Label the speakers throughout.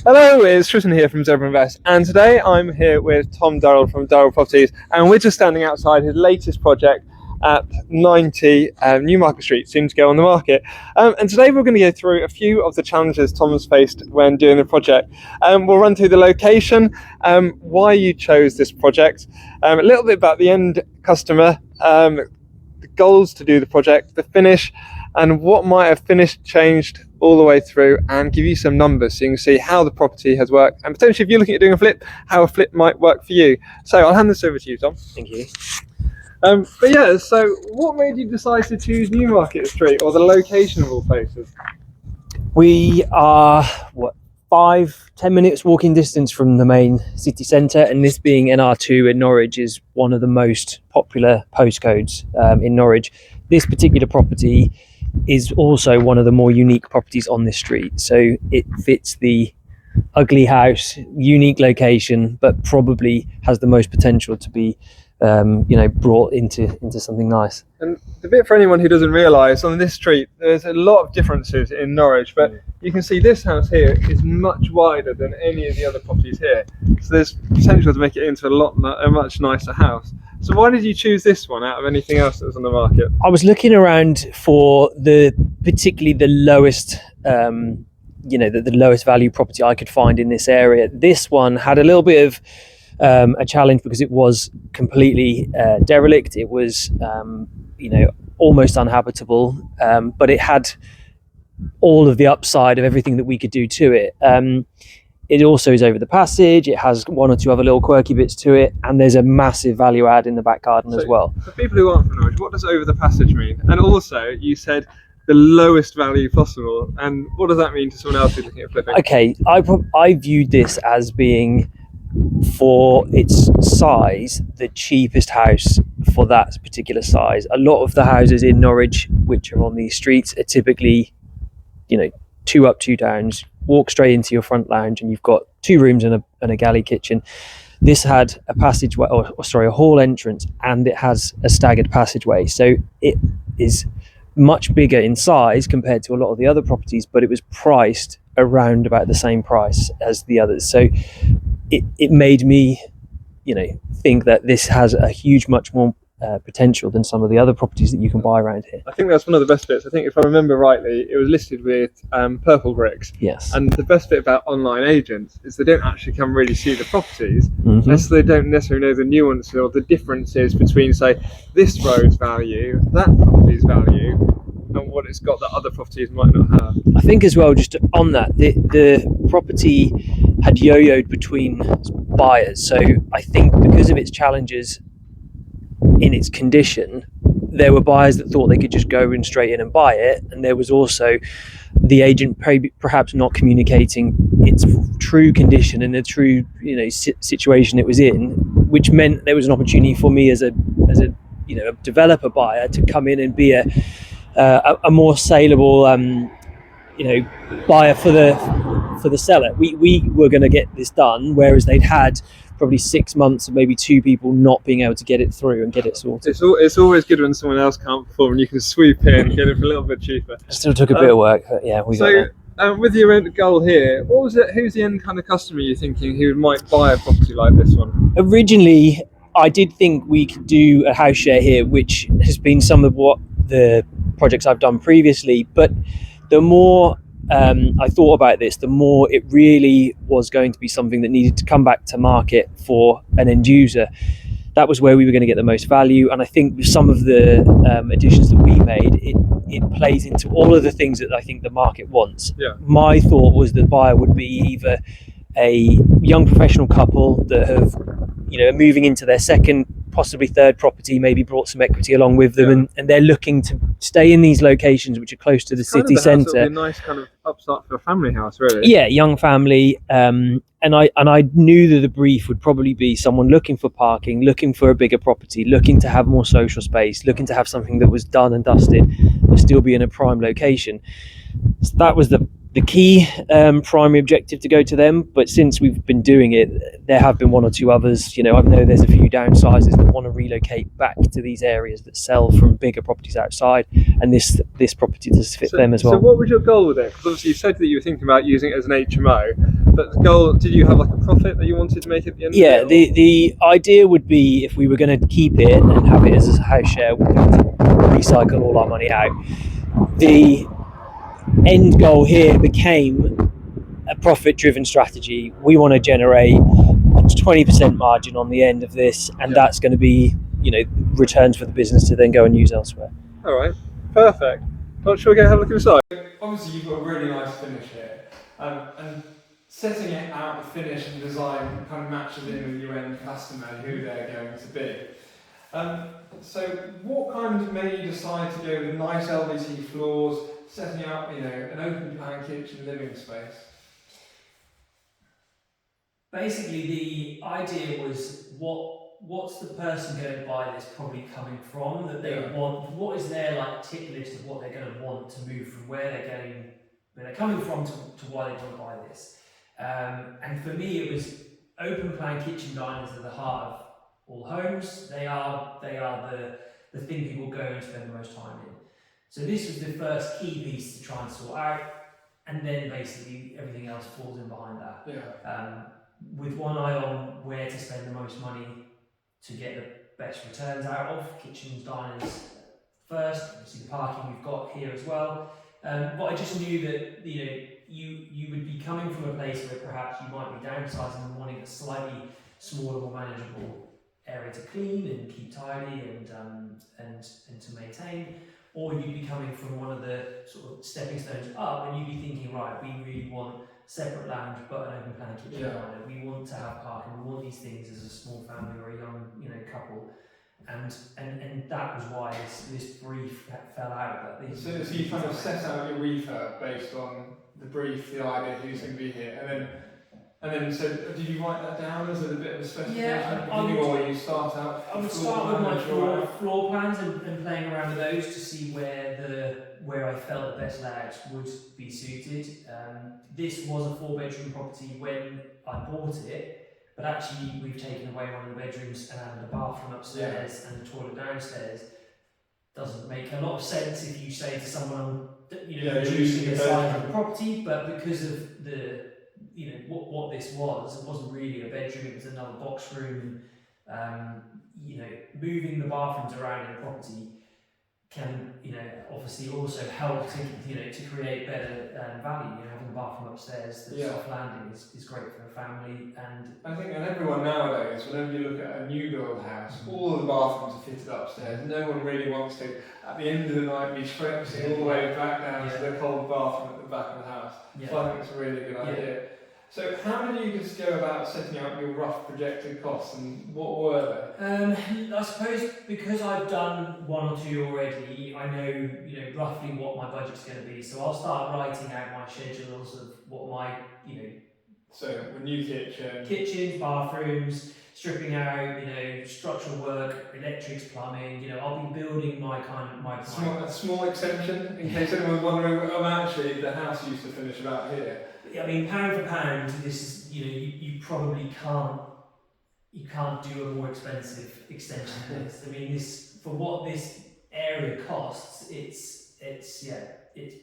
Speaker 1: Hello, it's Tristan here from ZebraInvest, and today I'm here with Tom Durrell from Durrell Properties, and we're just standing outside his latest project at 90 Newmarket Street, soon to go on the market. And today we're going to go through a few of the challenges Tom has faced when doing the project. We'll run through the location, why you chose this project, a little bit about the end customer, the goals to do the project, the finish, and what might have finished, changed all the way through, and give you some numbers so you can see how the property has worked, and potentially if you're looking at doing a flip, how a flip might work for you. So I'll hand this over to you, Tom.
Speaker 2: Thank you.
Speaker 1: But yeah, so what made you decide to choose Newmarket Street, or the location of all places?
Speaker 2: We are 5-10 minutes walking distance from the main city centre, and this being NR2 in Norwich is one of the most popular postcodes in Norwich. This particular property is also one of the more unique properties on this street, so it fits the ugly house, unique location, but probably has the most potential to be brought into something nice.
Speaker 1: And the bit for anyone who doesn't realise, on this street there's a lot of differences in Norwich, but you can see this house here is much wider than any of the other properties here, so there's potential to make it into a much nicer house. So why did you choose this one out of anything else that was on the market? I
Speaker 2: was looking around for particularly the lowest the lowest value property I could find in this area. This one had a little bit of a challenge because it was completely derelict. It was almost uninhabitable, but it had all of the upside of everything that we could do to it. It also is over the passage. It has one or two other little quirky bits to it, and there's a massive value add in the back garden as well.
Speaker 1: For people who aren't from Norwich, what does over the passage mean? And also, you said the lowest value possible, and what does that mean to someone else who's looking at flipping?
Speaker 2: Okay, I viewed this as being, for its size, the cheapest house for that particular size. A lot of the houses in Norwich which are on these streets are typically 2 up, 2 downs, walk straight into your front lounge, and you've got 2 rooms and a galley kitchen. This had a passageway, a hall entrance, and it has a staggered passageway, so it is much bigger in size compared to a lot of the other properties, but it was priced around about the same price as the others. So it made me think that this has a much more potential than some of the other properties that you can buy around here.
Speaker 1: I think that's one of the best bits. I think if I remember rightly, it was listed with purple bricks.
Speaker 2: Yes.
Speaker 1: And the best bit about online agents is they don't actually come really see the properties, so they don't necessarily know the nuance or the differences between, say, this road's value, that property's value, and what it's got that other properties might not have.
Speaker 2: I think as well, just on that, the property had yo-yoed between buyers. So I think because of its challenges in its condition, there were buyers that thought they could just go straight in and buy it, and there was also the agent perhaps not communicating its true condition and the true situation it was in, which meant there was an opportunity for me as a developer buyer to come in and be a more saleable buyer for the seller. We were going to get this done, whereas they'd had probably 6 months of maybe 2 people not being able to get it through and get it sorted.
Speaker 1: It's always good when someone else can't perform and you can swoop in and get it for a little bit cheaper.
Speaker 2: Still took a bit of work, but yeah, we got there.
Speaker 1: With your end goal here, what was it? Who's the end kind of customer you're thinking who might buy a property like this one?
Speaker 2: Originally, I did think we could do a house share here, which has been some of what the projects I've done previously, but the more I thought about this, the more it really was going to be something that needed to come back to market for an end user. That was where we were going to get the most value, and I think with some of the additions that we made, it plays into all of the things that I think the market wants.
Speaker 1: Yeah.
Speaker 2: My thought was the buyer would be either a young professional couple that have moving into their second, possibly third property, maybe brought some equity along with them, and they're looking to stay in these locations which are close to the city centre.
Speaker 1: A nice kind of upstart for a family house, really.
Speaker 2: Yeah, young family. And I knew that the brief would probably be someone looking for parking, looking for a bigger property, looking to have more social space, looking to have something that was done and dusted, but still be in a prime location. So that was the the key primary objective to go to them, but since we've been doing it, there have been one or two others. I know there's a few downsizers that want to relocate back to these areas that sell from bigger properties outside, and this property does fit them as well.
Speaker 1: So what was your goal with it? Because obviously you said that you were thinking about using it as an HMO, but the goal, did you have like a profit that you wanted to make at the end of it?
Speaker 2: The idea would be, if we were going to keep it and have it as a house share, we'd have to recycle all our money out. The end goal here became a profit-driven strategy. We want to generate a 20% margin on the end of this, and that's going to be, returns for the business to then go and use elsewhere.
Speaker 1: All right, perfect. Not sure we can have a look inside. Obviously, you've got a really nice finish here, and setting it out, the finish and design kind of matches in with your end customer and who they're going to be. So what kind of made you decide to go with nice LVT floors, setting out, an open plan kitchen living space?
Speaker 2: Basically, the idea was what's the person going to buy this probably coming from, that they want, what is their tick list of what they're going to want to move from where they're coming from to why they want to buy this. And for me, it was open plan kitchen diners at the heart of all homes. They are the thing people go and spend the most time in. So this was the first key piece to try and sort out, and then basically everything else falls in behind that. With one eye on where to spend the most money to get the best returns out of kitchens, diners first. Obviously the parking we've got here as well. But I just knew that you would be coming from a place where perhaps you might be downsizing and wanting a slightly smaller, more manageable area to clean and keep tidy and to maintain, or you'd be coming from one of the sort of stepping stones up, and you'd be thinking, right, we really want separate lounge but an open plan kitchen diner. We want to have parking. We want these things as a small family or a young couple. And that was why this brief fell out.
Speaker 1: So you kind of set out your refurb based on the brief, the idea, who's going to be here, and then so did you write that down as a bit of a specification? Or you start out?
Speaker 2: I would start with my floor plans and playing around with those to see where I felt the best layout would be suited. This was a 4-bedroom property when I bought it. But actually, we've taken away one of the bedrooms and added a bathroom upstairs and a toilet downstairs. Doesn't make a lot of sense if you say to someone, reducing the size of the property, but because of the, what this was, it wasn't really a bedroom, it was another box room. Moving the bathrooms around in a property can, obviously also help to create better value. Having a bathroom upstairs that's soft landing is great for a family. And
Speaker 1: I think, and everyone nowadays, whenever you look at a new build house, all of the bathrooms are fitted upstairs. No one really wants to, at the end of the night, be traipsing all the way back down to the cold bathroom at the back of the house. So I think it's a really good idea. So how did you just go about setting out your rough projected costs, and what were they?
Speaker 2: I suppose because I've done one or two already, I know roughly what my budget's going to be. So I'll start writing out my schedules of what my
Speaker 1: So a new
Speaker 2: kitchens, bathrooms, stripping out, structural work, electrics, plumbing. I'll be building my plan.
Speaker 1: A small extension, in case anyone's wondering. Actually, the house used to finish about here.
Speaker 2: I mean, pound for pound, this is you probably can't do a more expensive extension than this. I mean, this, for what this area costs, it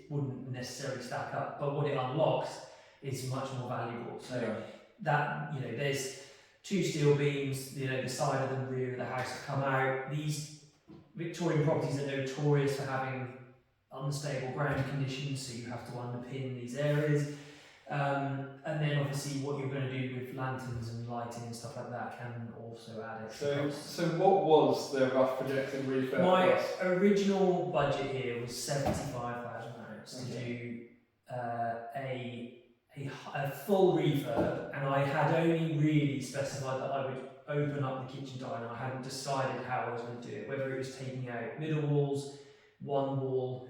Speaker 2: wouldn't necessarily stack up. But what it unlocks is much more valuable. So that there's 2 steel beams. The side of the rear of the house have come out. These Victorian properties are notorious for having unstable ground conditions, so you have to underpin these areas. And then obviously what you're going to do with lanterns and lighting and stuff like that can also add extra costs.
Speaker 1: So what was the rough projected refurb?
Speaker 2: My original budget here was £75,000 to do a full refurb, and I had only really specified that I would open up the kitchen diner. I hadn't decided how I was going to do it, whether it was taking out middle walls, one wall.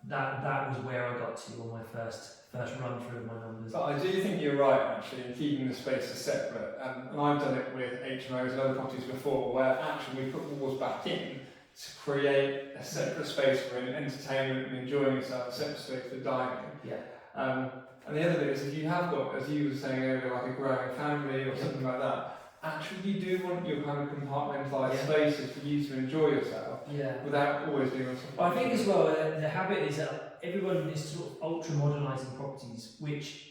Speaker 2: That was where I got to on my first run through of my numbers.
Speaker 1: But I do think you're right, actually, in keeping the spaces separate. And I've done it with HMOs and other properties before, where actually we put walls back in to create a separate space for entertainment and enjoying yourself, a separate space for dining. And the other bit is if you have got, as you were saying earlier, like a growing family or something like that, actually you do want your kind of compartmentalised spaces for you to enjoy yourself without always being on top.
Speaker 2: I think as well the habit is that everyone is sort of ultra modernising properties, which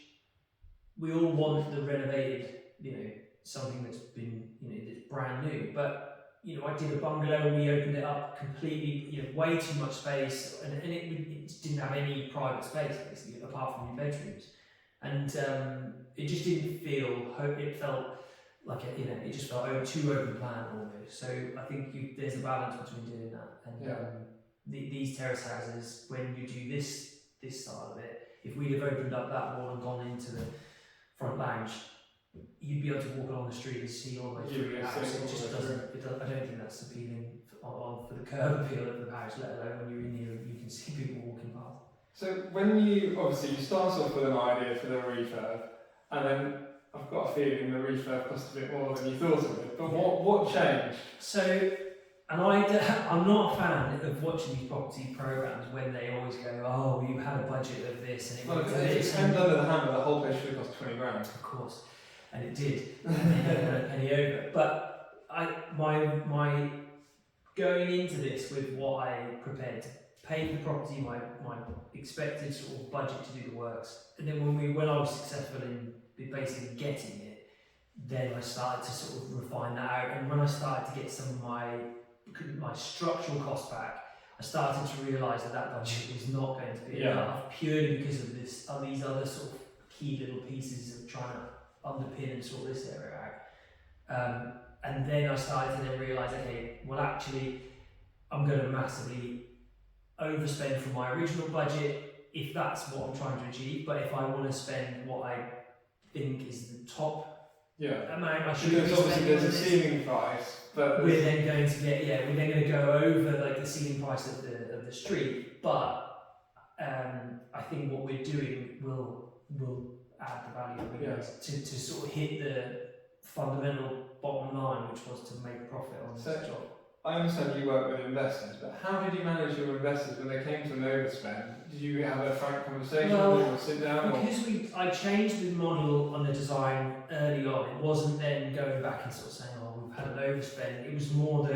Speaker 2: we all want the renovated, something that's been, that's brand new. But I did a bungalow and we opened it up completely, way too much space, and it didn't have any private space basically apart from your bedrooms, and it just didn't feel. It felt like it just felt too open plan almost. So I think there's a balance between doing that and these terrace houses. When you do this style of it, if we'd have opened up that wall and gone into the front lounge, you'd be able to walk along the street and see all the way through your house. It just doesn't. I don't think that's appealing for the curb appeal of the house, let alone when you're in here you can see people walking past.
Speaker 1: So when you start off with an idea for the refurb, and then I've got a feeling the refurb cost a bit more than you thought it would. But what changed?
Speaker 2: So. And I'm not a fan of watching these property programmes when they always go, oh, you had a budget of this and it went to this.
Speaker 1: And under the hammer, the whole place should have cost 20 grand.
Speaker 2: Of course, and it did, and they had a penny over. But my going into this with what I prepared to pay for the property, my expected sort of budget to do the works, and then when I was successful in basically getting it, then I started to sort of refine that out. And when I started to get some of my structural costs back, I started to realise that budget was not going to be enough, purely because of these other sort of key little pieces of trying to underpin and sort this area out. And then I started to then realise, okay, well actually I'm going to massively overspend from my original budget if that's what I'm trying to achieve. But if I want to spend what I think is the top amount I should be spending,
Speaker 1: obviously there's a ceiling price. But
Speaker 2: we're then going to go over like the ceiling price of the street, but I think what we're doing will add the value to sort of hit the fundamental bottom line, which was to make a profit on this job.
Speaker 1: I understand you work with investors, but how did you manage your investors when they came to an overspend? Did you have a frank conversation with them or sit down?
Speaker 2: Because I changed the model on the design early on. It wasn't then going back and sort of saying, oh, we've had an overspend. It was more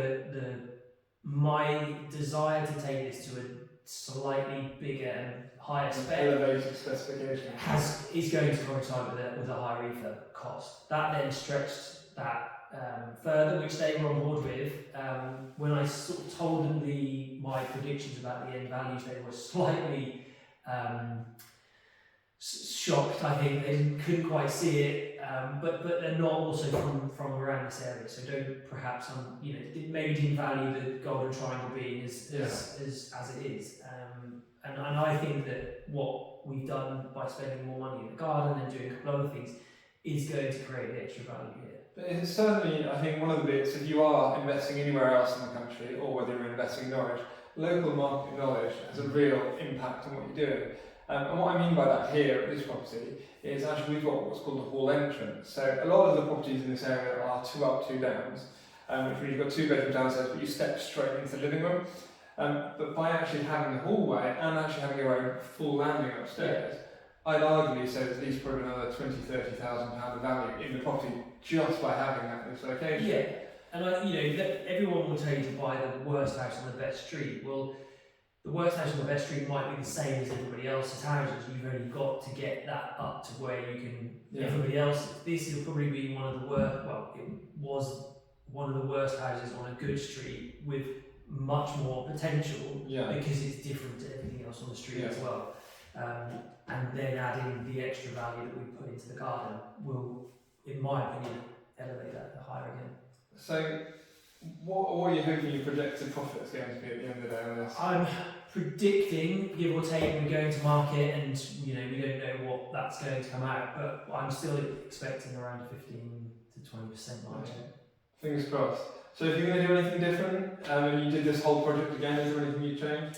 Speaker 2: my desire to take this to a slightly bigger and higher spec.
Speaker 1: Elevated specification.
Speaker 2: Is going to coincide with a high refurb cost. That then stretched that further, which they were on board with. When I sort of told them my predictions about the end values, they were slightly shocked. I think they couldn't quite see it, but they're not also from around this area, so don't perhaps maybe didn't value the Golden Triangle being as it is. And I think that what we've done by spending more money in the garden and doing a couple of other things is going to create the extra value here.
Speaker 1: But it's certainly, I think, one of the bits, if you are investing anywhere else in the country, or whether you're investing in Norwich, local market knowledge has a real impact on what you're doing. And what I mean by that here at this property is actually we've got what's called the hall entrance. So a lot of the properties in this area are 2 up, 2 downs, which means you've got 2 bedroom downstairs, but you step straight into the living room. But by actually having the hallway and actually having your own full landing upstairs, I'd arguably say there's at least probably another £20,000–30,000 of value in the property just by having that in this location.
Speaker 2: Yeah, and everyone will tell you to buy the worst house on the best street. Well, the worst house on the best street might be the same as everybody else's houses. You've only got to get that up to where you can. Everybody else. This will probably be one of the worst. Well, it was one of the worst houses on a good street with much more potential because it's different to everything else on the street as well. And then adding the extra value that we put into the garden will, in my opinion, elevate that higher again.
Speaker 1: So, what are you hoping your projected profit is going to be at the end of the day on this?
Speaker 2: I'm predicting, give or take, we're going to market, and we don't know what that's going to come out, but I'm still expecting around 15–20% margin.
Speaker 1: Fingers crossed. So, if you're going to do anything different, and you did this whole project again, is there anything you change?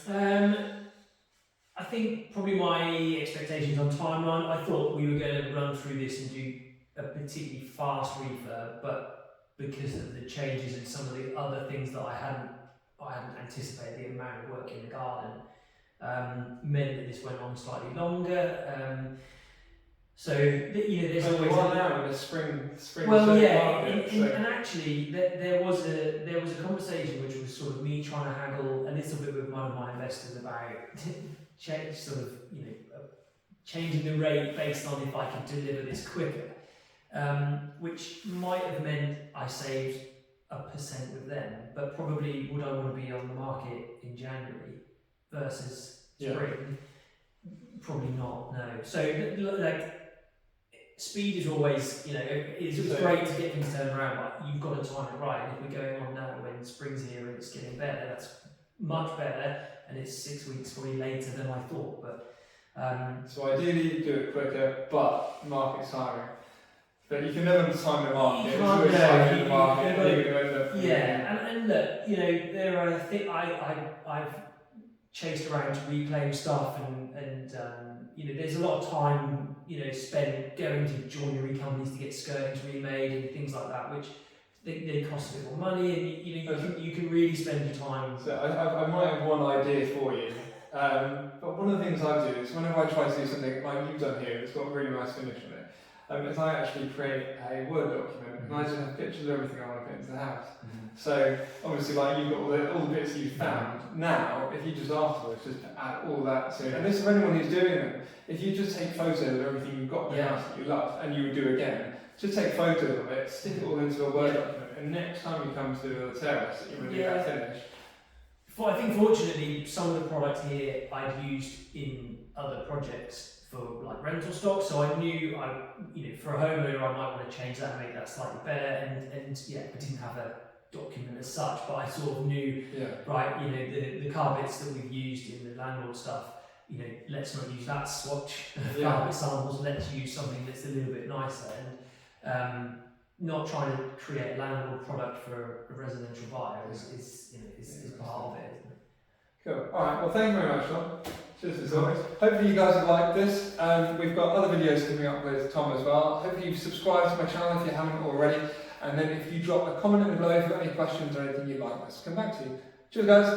Speaker 2: I think probably my expectations on timeline, I thought we were going to run through this and do a particularly fast refurb, but because of the changes and some of the other things that I hadn't anticipated, the amount of work in the garden, meant that this went on slightly longer. So there's always
Speaker 1: now in the spring.
Speaker 2: Well, yeah,
Speaker 1: market,
Speaker 2: and actually there was a conversation which was sort of me trying to haggle a little bit with one of my investors about changing the rate based on if I could deliver this quicker, which might have meant I saved 1% with them, but probably would I want to be on the market in January versus spring? Probably not. No. So like. Speed is always, it's great to get things turned around, but you've got to time it right. And if we're going on now when spring's here and it's getting better, that's much better, and it's 6 weeks probably later than I thought. But
Speaker 1: so ideally, do it quicker, but market's tiring. But you can never time the market.
Speaker 2: You can't know.
Speaker 1: The market. You're going to end up.
Speaker 2: Yeah, and look, there are things I've chased around to reclaim stuff and there's a lot of time spent going to joinery companies to get skirtings remade and things like that, which they cost a bit more money, and you can really spend your time.
Speaker 1: So I might have one idea for you, but one of the things I do is whenever I try to do something like you've done here, it's got a really nice finish on it, is I actually create a Word document and I just have pictures of everything I want to put into the house. So obviously, like you've got all the bits you've found. Now, if you just afterwards just add all that to, and this is for anyone who's doing them. If you just take photos of everything you've got in the house that you love, and you would do again, just take photos of it, stick it all into a Word document, and next time you come to the terrace, you're going to do that finish.
Speaker 2: I think fortunately, some of the product here I'd used in other projects for like rental stock, so I knew for a homeowner I might want to change that and make that slightly better, and I didn't have a document as such, but I sort of knew the carpets that we've used in the landlord stuff, let's not use that swatch of carpet samples, let's use something that's a little bit nicer, and not trying to create a landlord product for a residential buyer is part of it, isn't it?
Speaker 1: Cool. Alright, well thank you very much, Tom. Cheers as always. Hopefully you guys have liked this. We've got other videos coming up with Tom as well. Hopefully you've subscribed to my channel if you haven't already. And then if you drop a comment in below if you've got any questions or anything you'd like us to come back to. Cheers guys!